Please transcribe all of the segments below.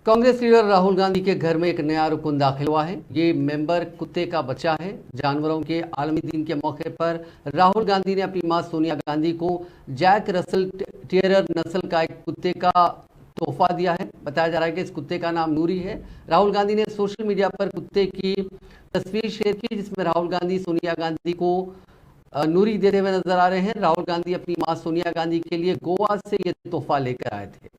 Congress leader Rahul Gandhi के घर में एक नया रुकन दाखिल हुआ है। ये मेंबर कुत्ते का बच्चा है। जानवरों के आलमी दिन के मौके पर राहुल गांधी ने अपनी मां सोनिया गांधी को जैक रसल टेरियर नस्ल का एक कुत्ते का तोहफा दिया है। बताया जा रहा है कि इस कुत्ते का नाम नूरी है। राहुल गांधी ने सोशल मीडिया पर कुत्ते की तस्वीर शेयर की, जिसमें राहुल गांधी सोनिया गांधी को नूरी देते हुए नजर आ रहे हैं। राहुल गांधी अपनी मां सोनिया गांधी के लिए गोवा से ये तोहफा लेकर आए थे।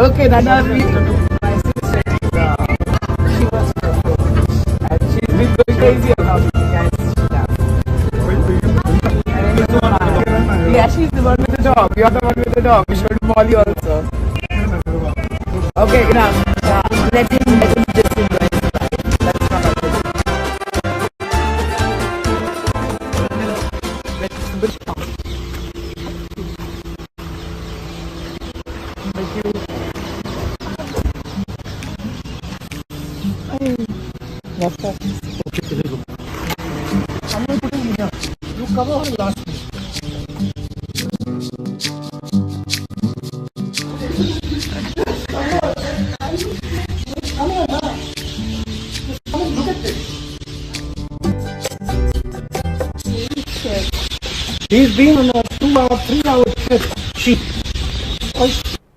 Okay, Nana, my sister, she was proposed, and she's been going crazy about me, guys. Yeah, she's the one with the dog. You're the one with the dog. We showed Molly also. Okay, enough. Let him just enjoy his life. Let's not have Thank you. What's that? Okay, there you go. I'm not putting it up. You cover her last week. He's been on a 2-hour, 3-hour trip. Sheep.